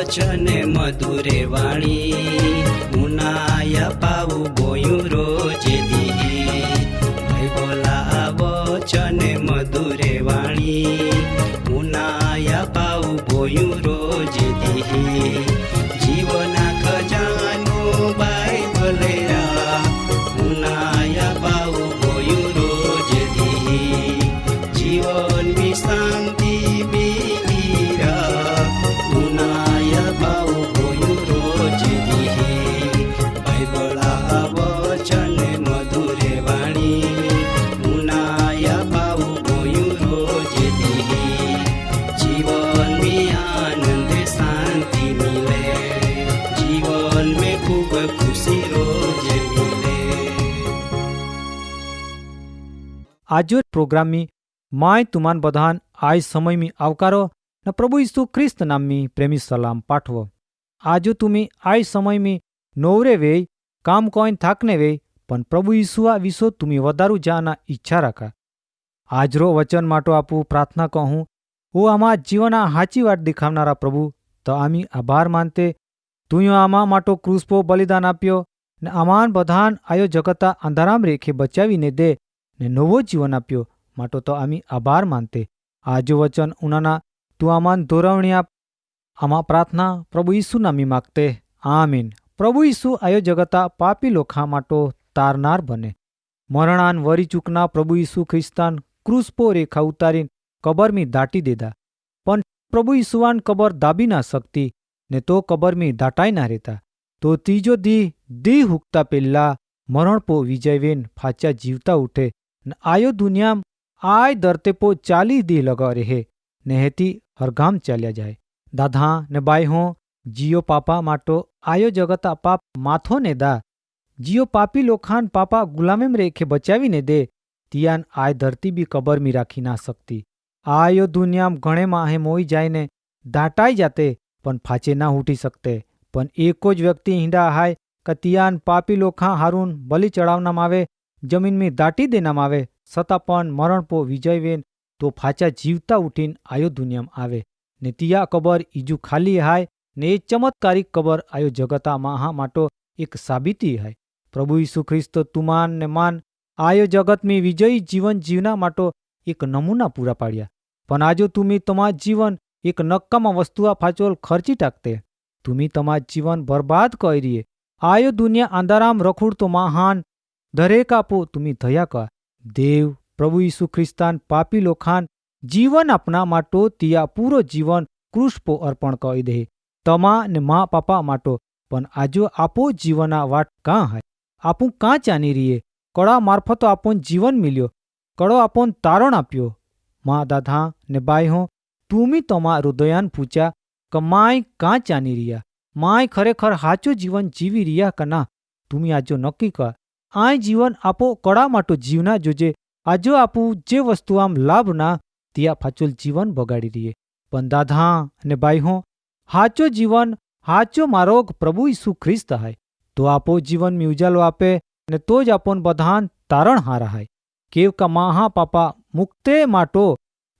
વચને મધુરે વાણી મુનાયા પાવું બોયું રોજે દી. બોલા વચને મધુરે વાણી મુનાયા પાવું બોયું રોજે દી. જીવના ખજાનો બાઇબલે મુનાયા પાવું બોયું રોજે દી. જીવનની શાંતિ आजो प्रोग्राम में माय तुमान बधान आज समय में आवकारो न प्रभु यीशु ख्रिस्त नाम में प्रेमी सलाम पाठवो. आजो तुम्ही आज समय में नवरे वे काम कोइन थाकने वे पण प्रभु यीशुआ विशो तुम्ही वधारू जाना इच्छा राखा. आजरो वचन माटो आपू प्रार्थना कहूँ वो आमा जीवना हाची वाट दिखावनारा प्रभु तो आमी आभार मानते तुयो आमा माटो क्रूस पो बलिदान आप्यो ने आमान बधान आयो जगता अंधाराम रेखे बचावीने दे ने नवो जीवन आप्यो माटो तो आमी आभार मानते. आजो वचन उनाना तू आमान दोरवणी आप आमा प्रार्थना प्रभु यीशु नामी मागते आमीन. प्रभु यीशु आयो जगता पापी लोखा माटो तारनार बने. मरणान वरी चूकना प्रभु यीशु ख्रिस्तान क्रूस पो रेखा उतारीन कबर में दाटी देदा. पण प्रभु यीशुआन कबर दाबी ना सकती ने तो कबर में दाटाई ना रहता. तो तीजो दी हुकता पेल्ला मरण पो विजयवेन फाचा जीवता उठे न आयो दुनिया आय दरते पो 40 दी लगा रहे ने हेती हरगाम चाल्या जाए. दाधा ने बाई हो जियो पापा माटो आयो जगता पाप माथो ने दा. जियो पापी लोखान पापा गुलामेम रेखे बचावी ने दे तियान आय धरती भी कबर में राखी ना सकती. आयो दुनिया घणे माहे मोई जाए ने दाटाई जाते पण फाचे ना उठी सकते. पण एको ज व्यक्ति हिंडा हाय कतियान पापी लोखा हारून बलि चढ़ावनाम आवे जमीन में दाटी देनाम आवे छतां पण मरण पो विजयवेन तो फाचा जीवता उठीन आयो दुनियाम आवे ने तिया कबर ईजू खाली हाय ने ए चमत्कारिक कबर आयो जगता माहा माटो एक साबिती है. प्रभु यीशु ख्रिस्त तुमान ने मान आयो जगत में विजयी जीवन जीवना माटो एक नमूना पूरा पाड्या. पण आजो तुम्ही तमा जीवन एक नक्कामा वस्तुआ फाचोल खर्ची टाकते. तुम्ही तमा जीवन बर्बाद करीए. आयो दुनिया अंधाराम रखूड़तो महान दरेक आपो तुम्ही थया का. देव प्रभु यीशु ख्रिस्तान पापी लोखान जीवन अपना माटो तिया पूरो जीवन क्रूस पो अर्पण करी दे तमा ने माँ पापा माटो. पण आजो आपो जीवना वाट कां है आपू कां चानी रहीए. कड़ा मार्फतो आपोन जीवन मिल्यो कड़ो आपोन तारण आप्यो. माँ दादा ने बाई हो तुमी तमा हृदयान पूछा क माय कां चानी रिया. माय खरेखर हाचो जीवन जीवी रिया कना. तुमी आजो नक्की कर. आय जीवन आपो कड़ा माटो जीवना जोजे. आजो आपू जे वस्तु आम लाभ ना तिया फाचोल जीवन बगाड़ी रहीए. पण दादा ने बाई हो हाचो जीवन हाचो मार्ग प्रभु यीशु ख्रिस्त है. तो आपो जीवन में उजालो आपे ने तो ज आपोन बधान तारण हारा है. केव का महा पापा मुक्ते माटो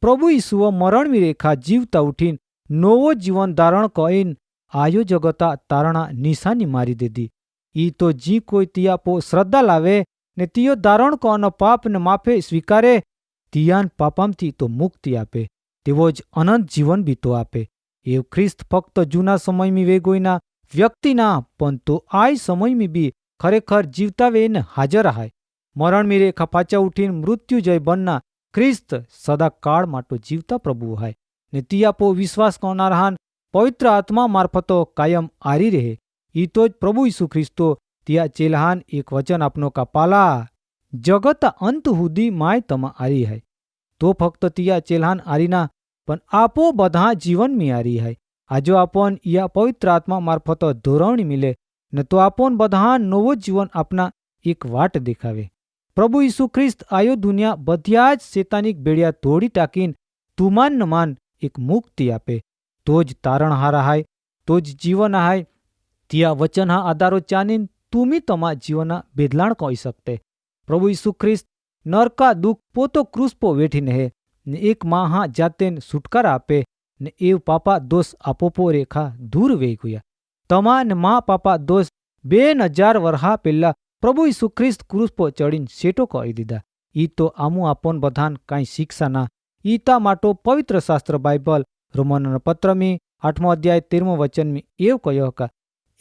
प्रभु यीशुओ मरण में रेखा जीवता उठीन नवो जीवन धारण कईन आयो जगता तारणा निशानी मारी देदी. ई तो जी कोई तिया पो श्रद्धा लावे ने तियो धारण कनो पाप ने माफे स्वीकारे तियान पापाम थी तो मुक्ति आपे तेवो ज अनंत जीवन भी तो आपे. एव ख्रिस्त फक्त जूना समय में वेगोईना व्यक्ति ना पण तो आय समय में भी खरेखर जीवता वेन हाजर है. मरण में रेखा पाचा उठीन मृत्युजय बनना ख्रिस्त सदा काळ माटो जीवता प्रभु है ने तिया पो विश्वास करनारान पवित्र आत्मा मार्फतो कायम आरी रहे. ई तो ज प्रभु यीशु ख्रिस्तो तिया चेलहान एक वचन अपनो का पाला जगत अंत हुदी माय तमा आरी है. तो फक्त तिया चेल्हान आरीना पण आपो बधा जीवन मी आरी है। आजो आपण या पवित्र आत्मा मार्फत धोरवणी मिले न तो आपण बधा नवो जीवन अपना एक वाट देखावे। प्रभु यीशु ख्रिस्त आयो दुनिया बधिया ज शैतानिक बेड़िया तोड़ी टाकीन तुमान न मान एक मुक्ति आपे। तो ज तारणहार आहाय, तो ज जीवन आहाय। तिया वचन हा आधारो चानीन तुम्ही तमा जीवना बेदलाण कही सकते। प्रभु यीशु ख्रिस्त नरका दुख पोतो क्रूस पो वेठीने है ने एक माहा जातेन छुटकारा आपे ने एव पापा दोष आपोपो रेखा दूर वे गया। तमा ने मा पापा दोष 2000 वर्हा पेला प्रभु यीशु ख्रिस्त क्रूस पो चढ़ीन सेटो करी दीधा। ई तो आमू आपन बधान काई शिक्षा ना ईता माटो पवित्र शास्त्र बाइबल रोमन पत्र में 8मो अध्याय 13मो वचन में एव कहो का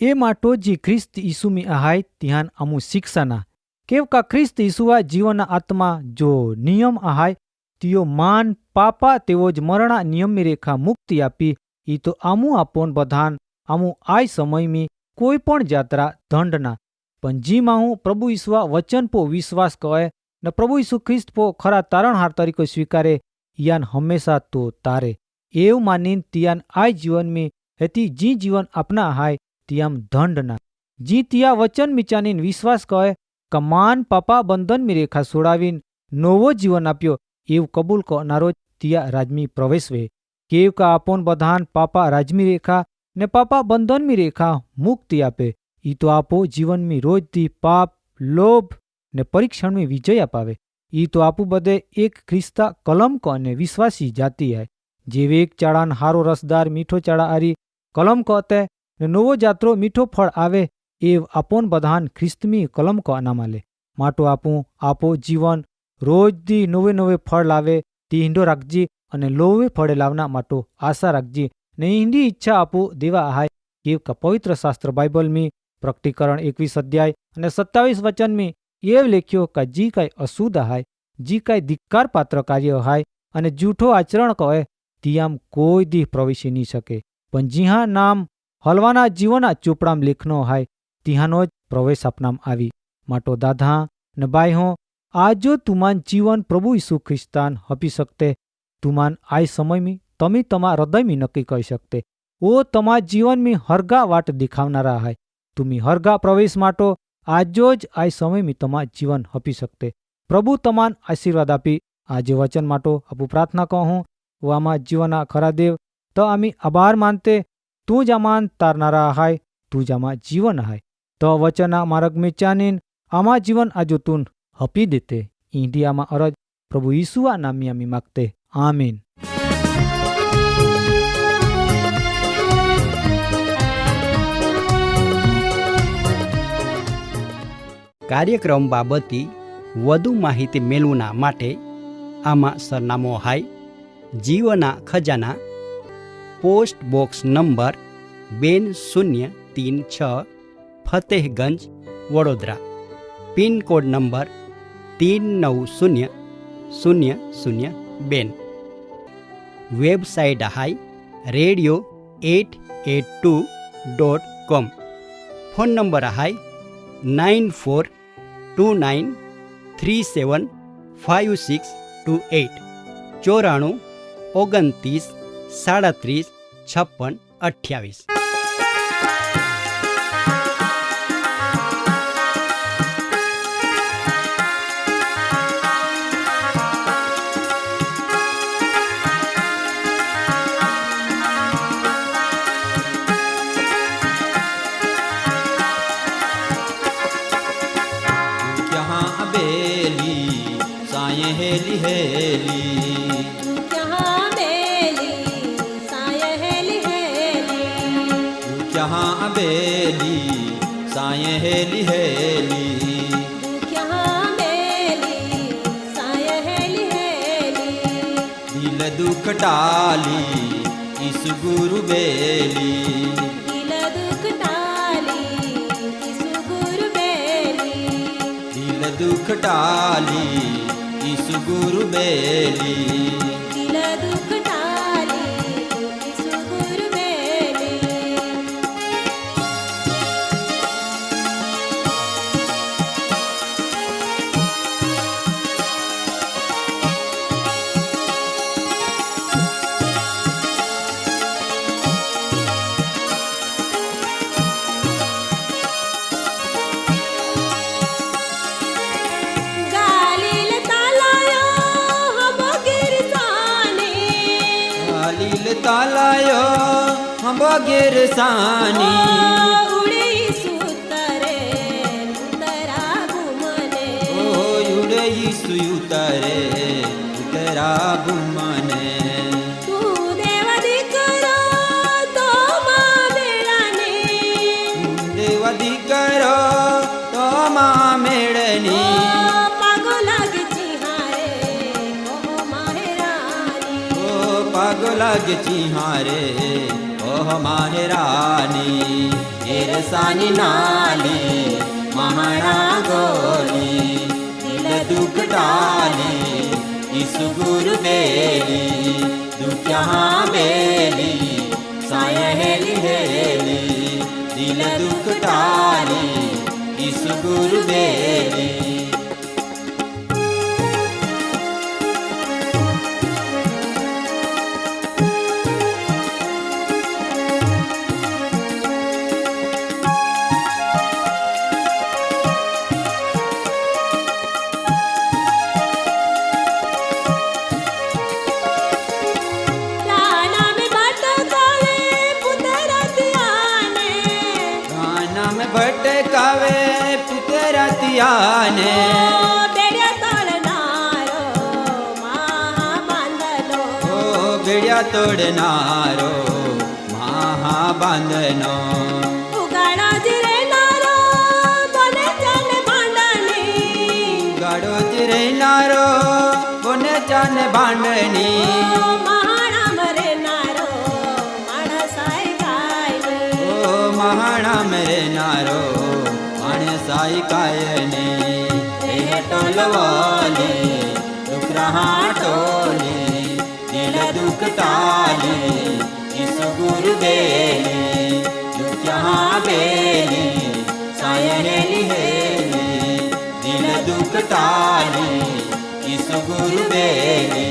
ए माटो जी ख्रिस्त यीशु में आहाय तिहान आमू शिक्षा ना केव का ख्रिस्त यीशुआ जीवन आत्मा जो नियम आहाय तियो मान पापा तेवोज मरणा नियम में रेखा मुक्ति आपी। ई तो आमू आपन बधान आमू आय समय में कोई पण जात्रा दंड ना पण जी माहू प्रभु यीशुआ वचन पो विश्वास करे न प्रभु यीशु ख्रिस्त पो खरा तारणहार तरीके स्वीकारे यान हमेशा तो तारे एव मानीन तियान आय जीवन में हेती जी जीवन अपना आहाय तियाम दंड ना जी तिया वचन मिचानीन विश्वास करे कमान पापा बंधन में रेखा सोड़ावीन नवो जीवन आप्यो एव कबूल करनारो तिया राजमी प्रवेश वे। केव का आपन बधान पापा राजमी रेखा ने पापा बंधन में रेखा मुक्ति आपे। ई तो आपो जीवन में रोज दी पाप लोभ ने परीक्षण में विजय अपावे। ई तो आपू बदे एक ख्रिस्ता कलमक ने विश्वासी जाति है जेवे एक चाड़ान हारो रसदार मीठो चाड़ा आरी कलम कहते ने नवो जात्रो मीठो फल आवे एव आपन बधान ख्रिस्तमी कलमक अनामाले। माटो आपो जीवन रोज दी नवे नवे फल लावे ती ईंडो राखजी अने लोवे फळे लावना माटो आशा राखजी ने ईंडी इच्छा आपो देवा आहाय केव का पवित्र शास्त्र बाइबल में प्रकटीकरण 21 अध्याय अने 27 वचन में एव लेख्यो का जी काई अशुद्ध आहाय जी काई धिक्कार पात्र कार्य आहाय अने जूठो आचरण कहे तियाम कोई दी प्रवेशी नहीं सके पण जिहा नाम हलवाना जीवना चोपड़ाम लेखनो आहाय तिहानो ज प्रवेश अपनाम आवी। माटो दादा न बायो आजो तुमान जीवन प्रभु यीशु ख्रिस्तान हपी सकते तुमान आय समय में तमी तमा हृदय में नक्की कही सकते ओ तमा जीवन में हरगा वाट दिखावनारा है तुमी हरगा प्रवेश माटो आजो ज आय समय में तमा जीवन हपी सकते। प्रभु तमान आशीर्वाद आपी आज वचन माटो अपू प्रार्थना कहूँ वो आमा जीवना खरा देव तो आम्ही आभार मानते तू जामान तारनारा आहाय तू जामा जीवन आहाय तो वचना मार्ग में चानीन आमा जीवन आजो तून हपी देते इंडिया मा अरज प्रभु यीशुआ नामी आम्ही मागते आमीन। કાર્યક્રમ બાબતે વધુ માહિતી મેળવવા માટે આમાં સરનામું હાય જીવના ખજાના post box number 2036 Fatehganj Vadodara pincode number 390002 website હાય radio882.com ફોન નંબર હાય 9429375628 94 29 37 56 28। हेली हेली तू कहाँ बेली साय हेली हेली तू कहाँ बेली साय हेली हेली तू कहाँ बेली साय हेली हेली दिल दुख टाली इस गुरु बेली दिल दुख टाली इस गुरु बेली दिल दुख टाली इस गुरु बेली दिल दुख टाली इस गुरु बेली। तालायो बगैर सानी उड़े सुतरे उतरा घुमने ओ उड़े सुतरे उतरा बुमने तू देव दीकरो तो मां मेळाने देवदी करो तो मां मेळनी पागो लागची हारे ओ माहेरानी ओ पागो लागची हारे ओह माहेरानी एरसानी नाली महाना गोली दिल दुख डाली ईसु गुरु बेली दुख्या बेली साय हेली हेली दिल दुख डाली ईसु गुरु बेली राणा में बाट कावे पुतरतियाने गाना में भटकावे पुतरतियाने बेड्या तळनारो महाबांधलो ओ बेड्या तोडनारो महाबांधनो उगाडा जिरेनारो बोले चल भांडणी गाडो जिरेनारो कोने चाने भांडणी महाणा मरे नारो माणसाय गायने ओ महाणा मेरे नारो माणसाई कायने हे टोलवाली दुखरा टोली दिल दुख टाली ईसु गुरु बेली दुख्या बेली साय हेली हेली दिल दुख टाली ईसु गुरु बेली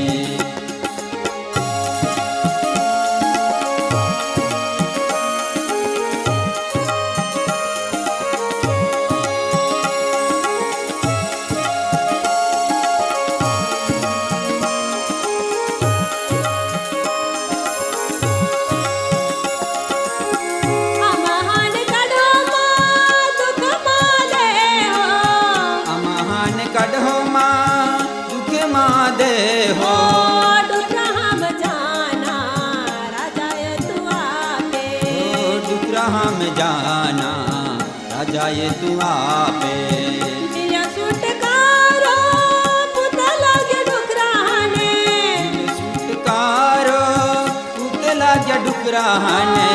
अमहान कढो मा दुख माले हो अमहान कढो मां दुख मां दे हो दुख हम जाना राजाय तू आपे ओ दुखरा हम जाना राजा ये तू आपे जिया सुटकारो पुत लागे डुकराने सुटकारो उतला जा डुकराने